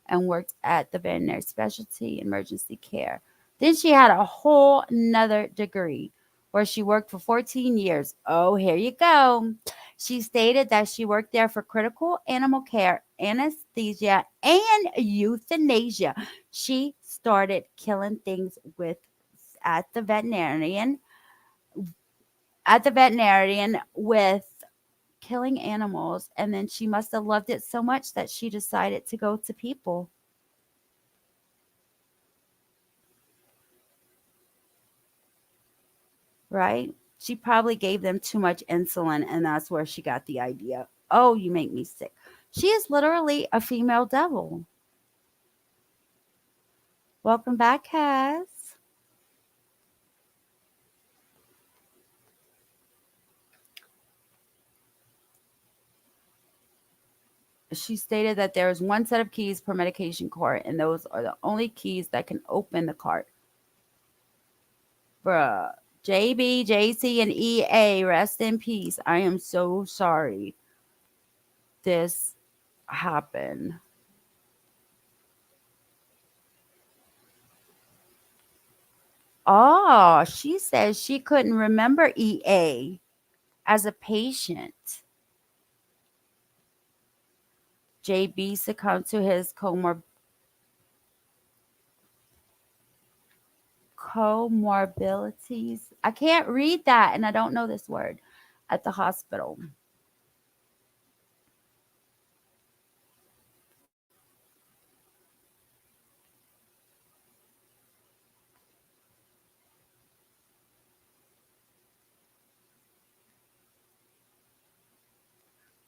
and worked at the veterinary specialty emergency care. Then she had a whole nother degree where she worked for 14 years. Oh, here you go. She stated that she worked there for critical animal care, anesthesia, and euthanasia. She started killing things at the veterinarian with killing animals, and then she must have loved it so much that she decided to go to people. Right? She probably gave them too much insulin, and that's where she got the idea. Oh, you make me sick. She is literally a female devil. Welcome back, Cass. She stated that there is one set of keys per medication cart, and those are the only keys that can open the cart. Bruh. JB, JC, and EA, rest in peace. I am so sorry this happened. Oh, she says she couldn't remember EA as a patient. JB succumbed to his comorbidities. I can't read that, and I don't know this word, at the hospital.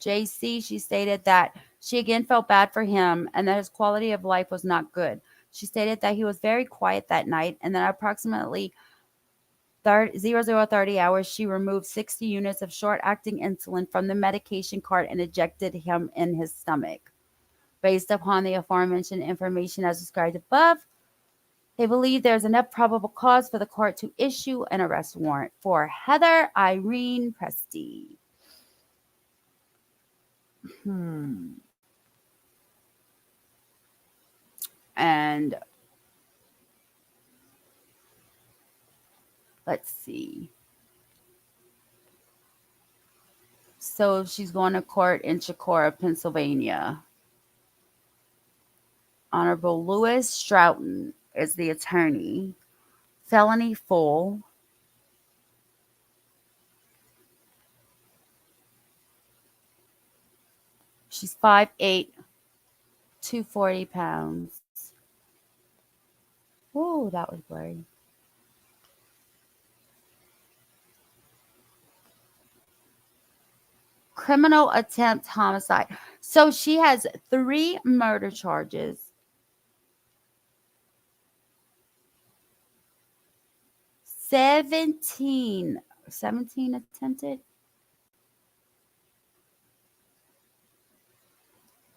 JC, she stated that she again felt bad for him and that his quality of life was not good. She stated that he was very quiet that night and that approximately 0030 hours, she removed 60 units of short-acting insulin from the medication cart and injected him in his stomach. Based upon the aforementioned information as described above, they believe there's enough probable cause for the court to issue an arrest warrant for Heather Irene Presti. And let's see. So she's going to court in Chicora, Pennsylvania. Honorable Louis Stroughton is the attorney. Felony full. She's 5'8", 240 pounds. Whoa, that was blurry. Criminal attempt homicide. So she has 3 murder charges. 17 attempted.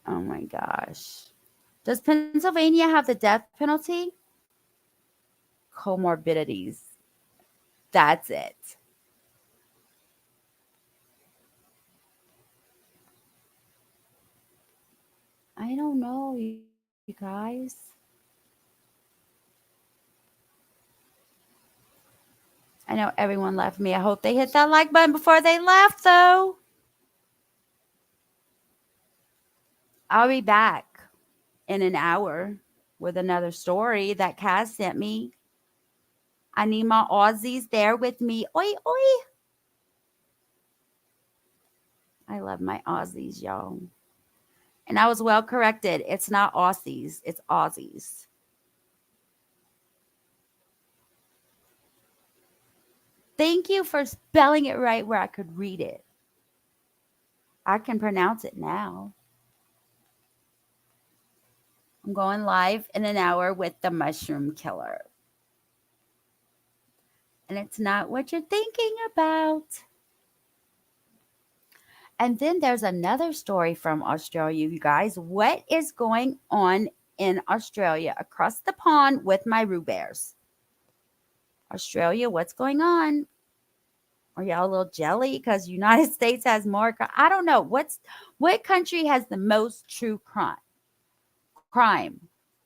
Oh my gosh. Does Pennsylvania have the death penalty? Comorbidities. That's it. I don't know, you guys. I know everyone left me. I hope they hit that like button before they left, though. I'll be back in an hour with another story that Kaz sent me. I need my Aussies there with me. Oi, oi. I love my Aussies, y'all. And I was well corrected. It's not Aussies. It's Aussies. Thank you for spelling it right where I could read it. I can pronounce it now. I'm going live in an hour with the Mushroom Killer. And it's not what you're thinking about. And then there's another story from Australia, you guys. What is going on in Australia across the pond with my Roo Bears? Australia, what's going on? Are y'all a little jelly because United States has more? I don't know. What country has the most true crime?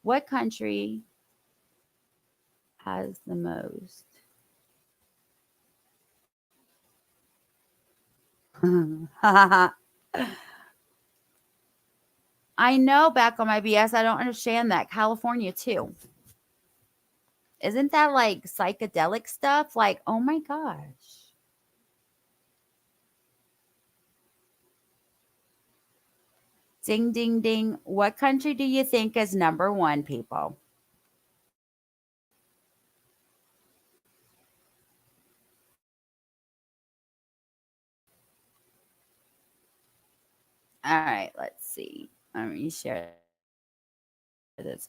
What country has the most? I know, back on my BS. I don't understand that. California, too. Isn't that like psychedelic stuff? Like, oh my gosh. Ding, ding, ding. What country do you think is number 1, people? All right, let's see. Let me share this.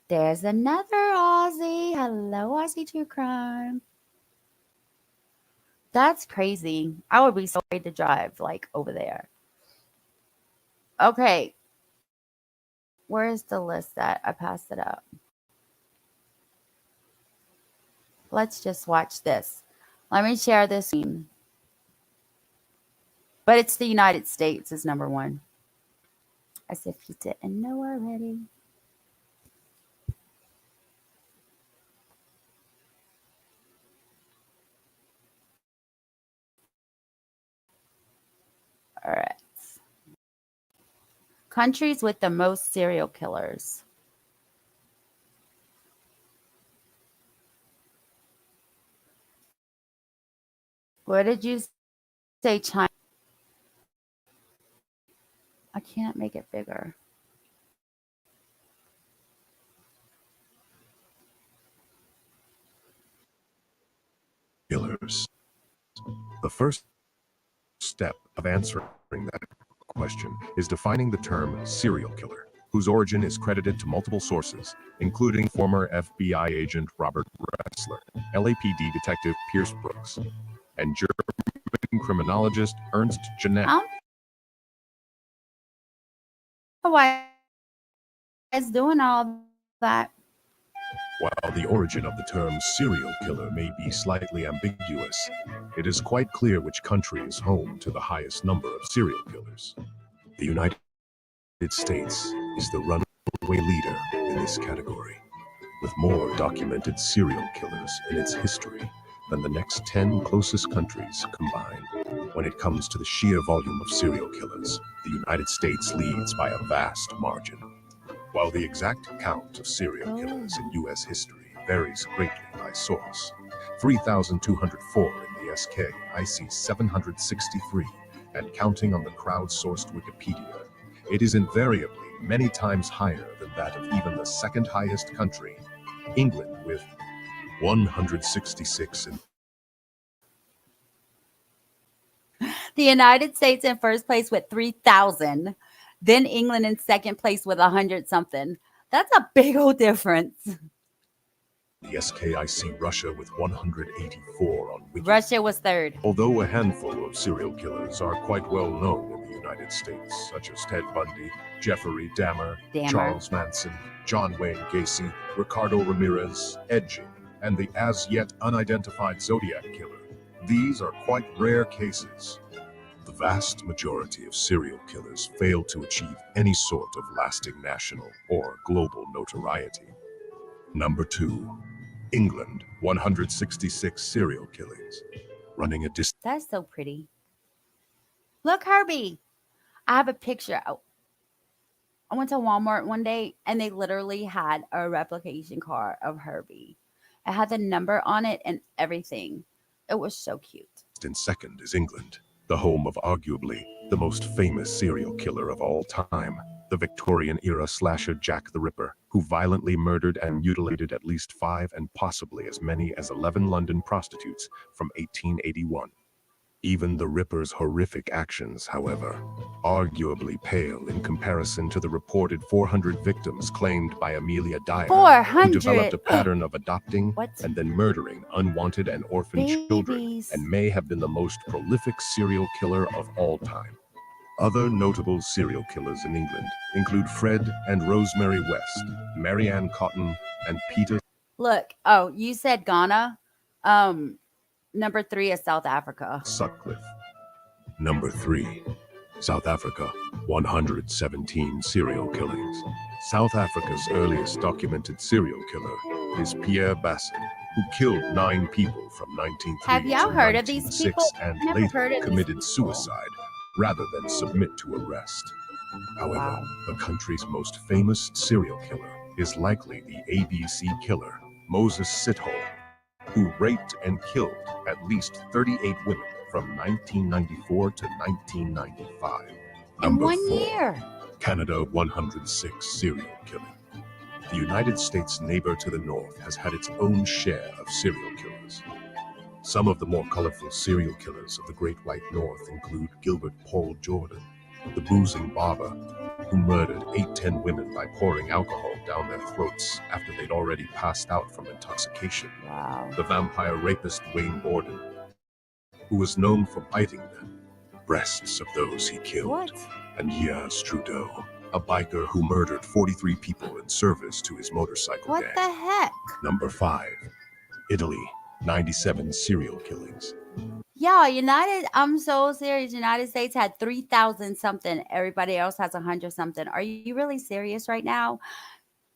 There's another Aussie. Hello, Aussie True Crime. That's crazy. I would be so afraid to drive like over there. Okay. Where's the list at? I passed it up. Let's just watch this. Let me share this scene. But it's the United States is number 1. As if you didn't know already. All right. Countries with the most serial killers. What did you say, China? I can't make it bigger. Killers. The first step of answering that question is defining the term serial killer, whose origin is credited to multiple sources, including former FBI agent Robert Ressler, LAPD detective Pierce Brooks, and German criminologist Ernst Jannat. Why is doing all that? While the origin of the term serial killer may be slightly ambiguous, it is quite clear which country is home to the highest number of serial killers. The United States is the runaway leader in this category, with more documented serial killers in its history than the next 10 closest countries combined. When it comes to the sheer volume of serial killers, the United States leads by a vast margin. While the exact count of serial killers in U.S. history varies greatly by source, 3,204 in the SK, IC 763, and counting on the crowdsourced Wikipedia, it is invariably many times higher than that of even the second highest country, England, with 166 in The United States in first place with 3,000. Then England in second place with 100 something. That's a big old difference. the SKIC, Russia with 184 on Wiki. Russia was third. Although a handful of serial killers are quite well known in the United States, such as Ted Bundy, Jeffrey Dahmer, Charles Manson, John Wayne Gacy, Ricardo Ramirez, Ed Gein, and the as yet unidentified Zodiac Killer, these are quite rare cases. The vast majority of serial killers fail to achieve any sort of lasting national or global notoriety. Number 2. England, 166 serial killings, running a distance. That's so pretty. Look, Herbie. I have a picture. I went to Walmart one day and they literally had a replication car of Herbie. It had the number on it and everything. It was so cute. In second is England, the home of arguably the most famous serial killer of all time, the Victorian-era slasher Jack the Ripper, who violently murdered and mutilated at least 5 and possibly as many as 11 London prostitutes from 1881. Even the Ripper's horrific actions, however, arguably pale in comparison to the reported 400 victims claimed by Amelia Dyer, 400? who developed a pattern of adopting and then murdering unwanted and orphaned children, and may have been the most prolific serial killer of all time. Other notable serial killers in England include Fred and Rosemary West, Marianne Cotton, and Peter. Look, you said Ghana. Number 3 is South Africa. Sutcliffe. Number 3, South Africa, 117 serial killings. South Africa's earliest documented serial killer is Pierre Bassin, who killed 9 people from 1903 Have y'all to heard of these people? 1906 and Never heard later of these committed people. suicide rather than submit to arrest. However, the country's most famous serial killer is likely the ABC killer, Moses Sithole, who raped and killed at least 38 women from 1994 to 1995. Number 1 4, year. Canada 106 serial killing. The United States neighbor to the north has had its own share of serial killers. Some of the more colorful serial killers of the Great White North include Gilbert Paul Jordan, the boozing barber, who murdered 8-10 women by pouring alcohol down their throats after they'd already passed out from intoxication. Wow. The vampire rapist Wayne Borden, who was known for biting the breasts of those he killed. What? And Yas Trudeau, a biker who murdered 43 people in service to his motorcycle What gang. the heck? Number 5, Italy, 97 serial killings. Y'all, I'm so serious. United States had 3,000 something. Everybody else has 100 something. Are you really serious right now?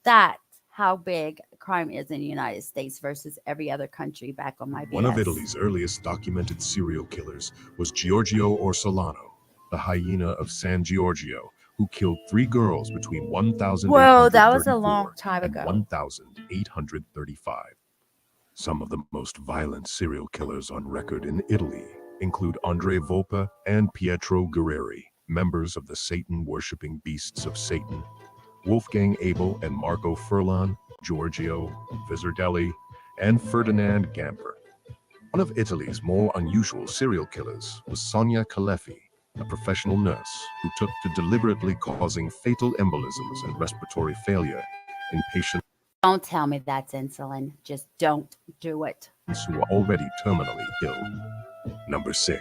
That's how big crime is in the United States versus every other country. Back on my BS. One of Italy's earliest documented serial killers was Giorgio Orsolano, the hyena of San Giorgio, who killed 3 girls between 1,834 Whoa, that was a long time and ago. 1,835. Some of the most violent serial killers on record in Italy include Andre Volpa and Pietro Guerrieri, members of the Satan-worshipping Beasts of Satan, Wolfgang Abel and Marco Furlan, Giorgio Vizardelli, and Ferdinand Gamper. One of Italy's more unusual serial killers was Sonia Calefi, a professional nurse who took to deliberately causing fatal embolisms and respiratory failure in patients Don't tell me that's insulin. Just don't do it. who are already terminally ill. Number 6,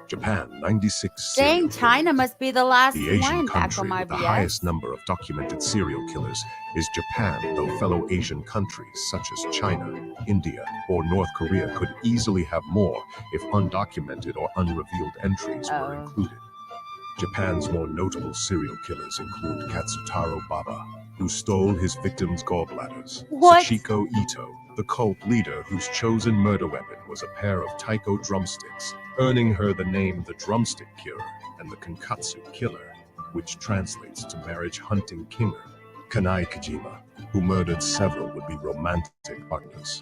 Japan, 96 serial Dang, China must be the last The Asian one. Back country on my with the BS. highest number of documented serial killers is Japan, though fellow Asian countries such as China, India, or North Korea could easily have more if undocumented or unrevealed entries were included. Japan's more notable serial killers include Katsutaro Baba, who stole his victims' gallbladders, What? Sachiko Ito, the cult leader whose chosen murder weapon was a pair of taiko drumsticks, earning her the name the Drumstick Killer, and the Kankatsu Killer, which translates to marriage hunting kinger, Kanai Kajima, who murdered several would-be romantic partners.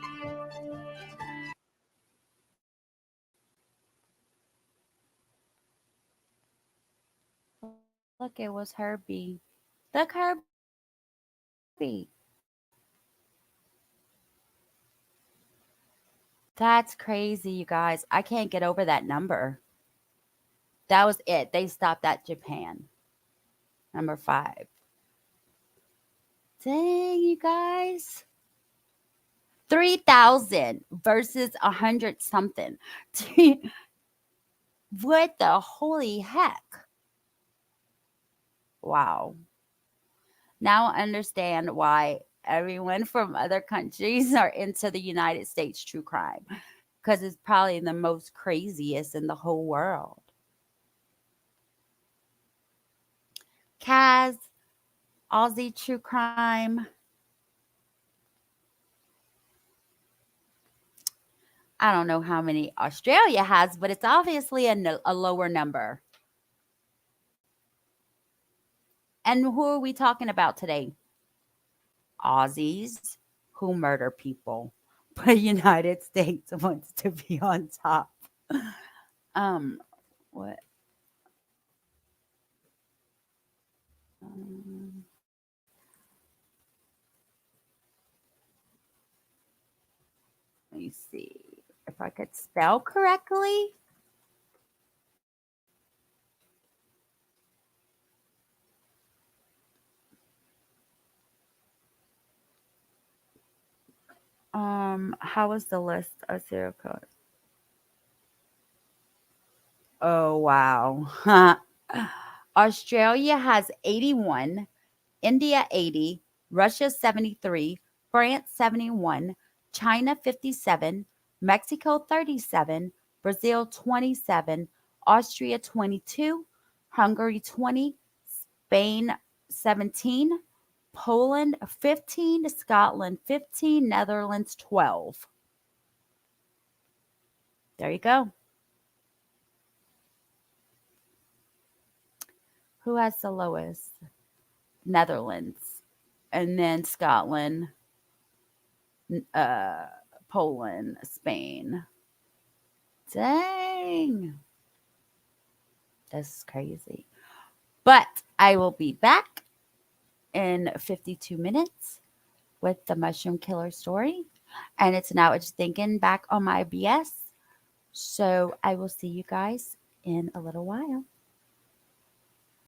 Look, it was Herbie. Look, Herbie. That's crazy, you guys. I can't get over that number. That was it. They stopped at Japan. Number 5. Dang, you guys. 3,000 versus 100 something. What the holy heck? Wow. Now I understand why everyone from other countries are into the United States true crime, because it's probably the most craziest in the whole world. Kaz, Aussie true crime. I don't know how many Australia has, but it's obviously a lower number. And who are we talking about today? Aussies who murder people, but United States wants to be on top. What? Let me see if I could spell correctly. How was the list of serial killers? Oh wow. Australia has 81, India 80, Russia 73, France 71, China 57, Mexico 37, Brazil 27, Austria 22, Hungary 20, Spain 17, Poland 15, Scotland 15, Netherlands 12. There you go. Who has the lowest? Netherlands. And then Scotland, Poland, Spain. Dang. That's crazy. But I will be back in 52 minutes with the mushroom killer story. And it's now just thinking back on my BS. So I will see you guys in a little while.